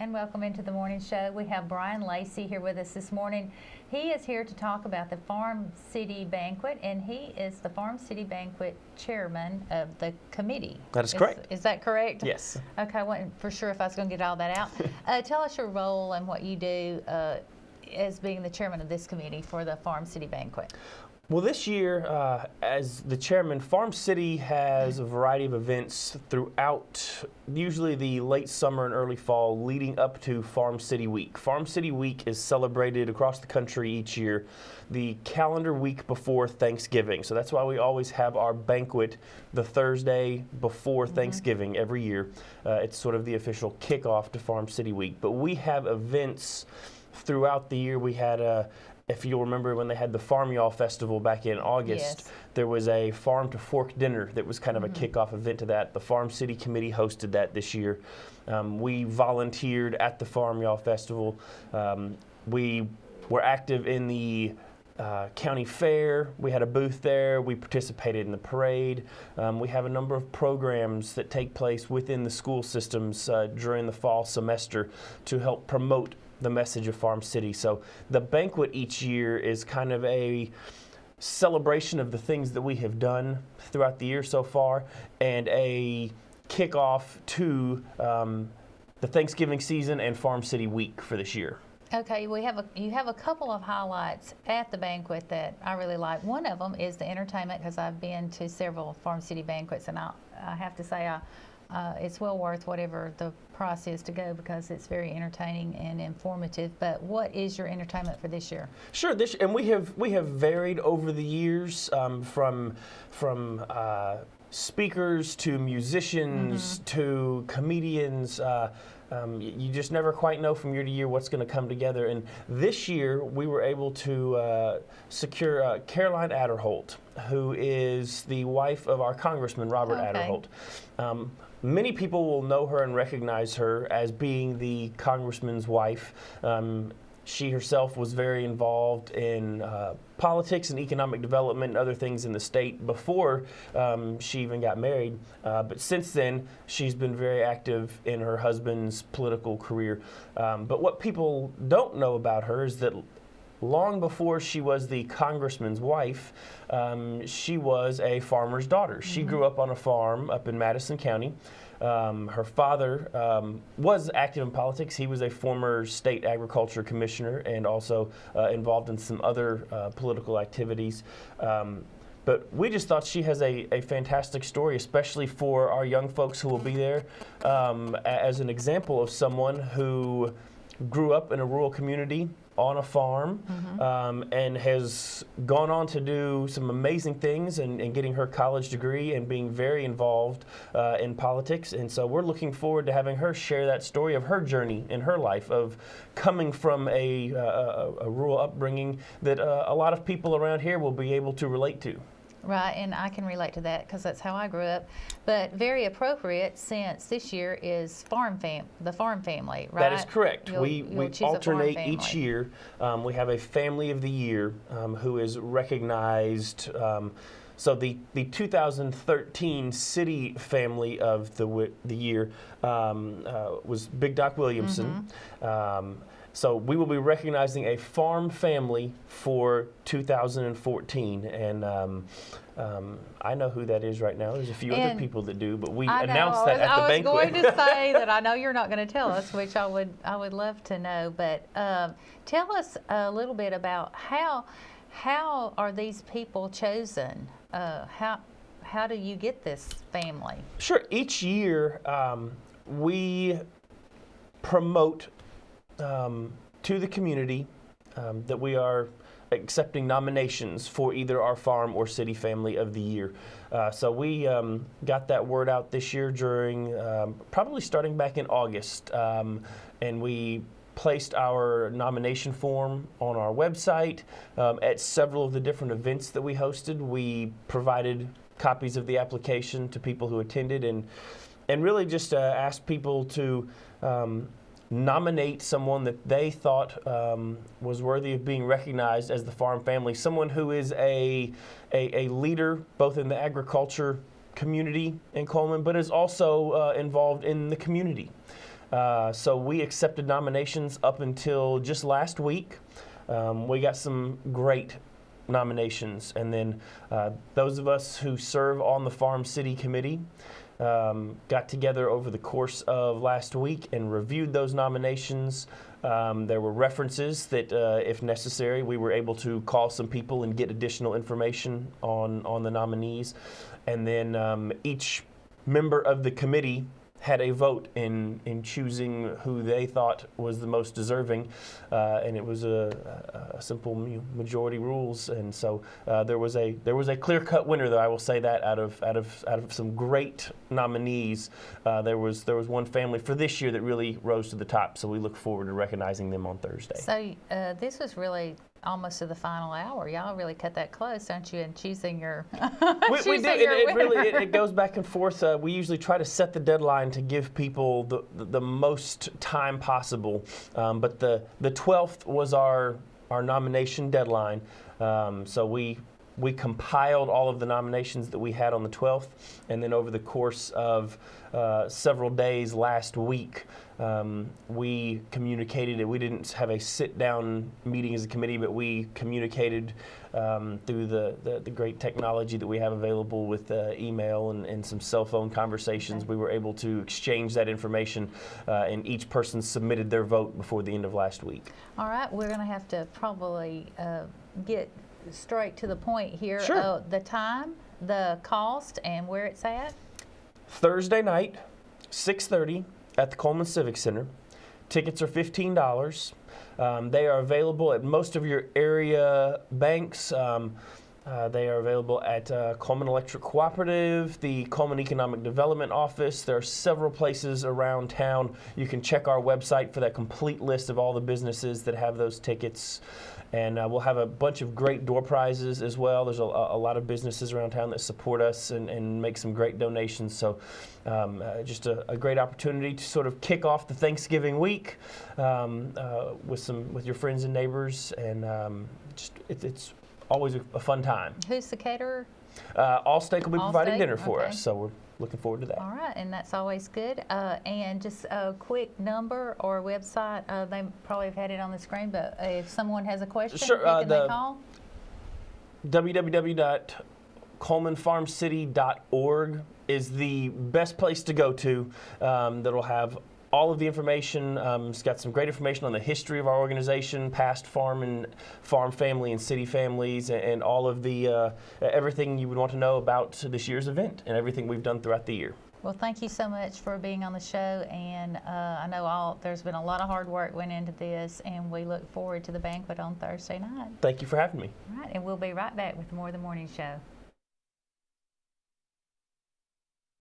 And welcome into the morning show. We have Brian Lacey here with us this morning. He is here to talk about the Farm City Banquet, and he is the Farm City Banquet chairman of the committee. That is correct. Is that correct? Yes. Okay, I wasn't for sure if I was going to get all that out. Tell us your role and what you do as being the chairman of this committee for the Farm City Banquet. Well, this year, as the chairman, Farm City has a variety of events throughout, usually the late summer and early fall, leading up to Farm City Week. Farm City Week is celebrated across the country each year, the calendar week before Thanksgiving. So that's why we always have our banquet the Thursday before Thanksgiving every year. It's sort of the official kickoff to Farm City Week. But we have events throughout the year. We had if you'll remember when they had the Farm Y'all Festival back in August, Yes. There was a Farm to Fork dinner that was kind of a kickoff event to that. The Farm City Committee hosted that this year. We volunteered at the Farm Y'all Festival. We were active in the county fair. We had a booth there. We participated in the parade. We have a number of programs that take place within the school systems during the fall semester to help promote the message of Farm City. So the banquet each year is kind of a celebration of the things that we have done throughout the year so far, and a kickoff to the Thanksgiving season and Farm City Week for this year. Okay, you have a couple of highlights at the banquet that I really like. One of them is the entertainment, because I've been to several Farm City banquets, and I have to say it's well worth whatever the price is to go, because it's very entertaining and informative. But what is your entertainment for this year? Sure, and we have varied over the years from speakers to musicians to comedians. You just never quite know from year to year what's going to come together. And this year we were able to secure Caroline Adderholt, who is the wife of our Congressman Robert Adderholt. Many people will know her and recognize her as being the Congressman's wife. She herself was very involved in politics and economic development and other things in the state before she even got married. But since then, she's been very active in her husband's political career. But what people don't know about her is that long before she was the congressman's wife, she was a farmer's daughter. She grew up on a farm up in Madison County. Her father was active in politics. He was a former state agriculture commissioner and also involved in some other political activities. But we just thought she has a fantastic story, especially for our young folks who will be there, as an example of someone who grew up in a rural community on a farm, and has gone on to do some amazing things and getting her college degree and being very involved in politics. And so we're looking forward to having her share that story of her journey in her life of coming from a rural upbringing that a lot of people around here will be able to relate to. Right, and I can relate to that because that's how I grew up. But very appropriate, since this year is the farm family, right? That is correct. We choose alternate a farm each family. year. We have a family of the year who is recognized. So the 2013 city family of the year was Big Doc Williamson. So we will be recognizing a farm family for 2014, and I know who that is right now. There's a few other people that do, but we announced that at the banquet. I was going to say that I know you're not going to tell us, which I would love to know. But tell us a little bit about how are these people chosen? How do you get this family? Sure. Each year we promote to the community that we are accepting nominations for either our farm or city family of the year. So we got that word out this year during probably starting back in August, and we placed our nomination form on our website. At several of the different events that we hosted, we provided copies of the application to people who attended, and really just asked people to nominate someone that they thought was worthy of being recognized as the farm family, someone who is a leader both in the agriculture community in Coleman, but is also involved in the community. So we accepted nominations up until just last week. We got some great nominations, and then those of us who serve on the Farm City Committee got together over the course of last week and reviewed those nominations. There were references that, if necessary, we were able to call some people and get additional information on the nominees. And then each member of the committee had a vote in choosing who they thought was the most deserving, and it was a simple majority rules, and so there was a clear-cut winner, though I will say that out of some great nominees, there was one family for this year that really rose to the top. So we look forward to recognizing them on Thursday. So this was really almost to the final hour. Y'all really cut that close, don't you, in choosing your we do. your winner. It goes back and forth. We usually try to set the deadline to give people the most time possible. But the 12th was our nomination deadline. So we compiled all of the nominations that we had on the 12th, and then over the course of several days last week, we communicated it. We didn't have a sit-down meeting as a committee, but we communicated through the great technology that we have available with email and some cell phone conversations. Okay. We were able to exchange that information, and each person submitted their vote before the end of last week. All right, we're going to have to probably get straight to the point here. Sure. The time, the cost, and where it's at. Thursday night, 6:30 at the Coleman Civic Center. Tickets are $15. They are available at most of your area banks. They are available at Coleman Electric Cooperative, the Coleman Economic Development Office. There are several places around town. You can check our website for that complete list of all the businesses that have those tickets. And we'll have a bunch of great door prizes as well. There's a lot of businesses around town that support us and make some great donations. So just a great opportunity to sort of kick off the Thanksgiving week with your friends and neighbors. And it's always a fun time. Who's the caterer? Allstate will be providing Allstate? dinner for Okay. us. So we're looking forward to that. All right, and that's always good. And just a quick number or website. They probably have had it on the screen, but if someone has a question, Sure, who can they call? www.colemanfarmcity.org is the best place to go to. That'll have all of the information. It's got some great information on the history of our organization, past farm family and city families, and all of the everything you would want to know about this year's event and everything we've done throughout the year. Well, thank you so much for being on the show, and I know there's been a lot of hard work went into this, and we look forward to the banquet on Thursday night. Thank you for having me. All right, and we'll be right back with more of the morning show.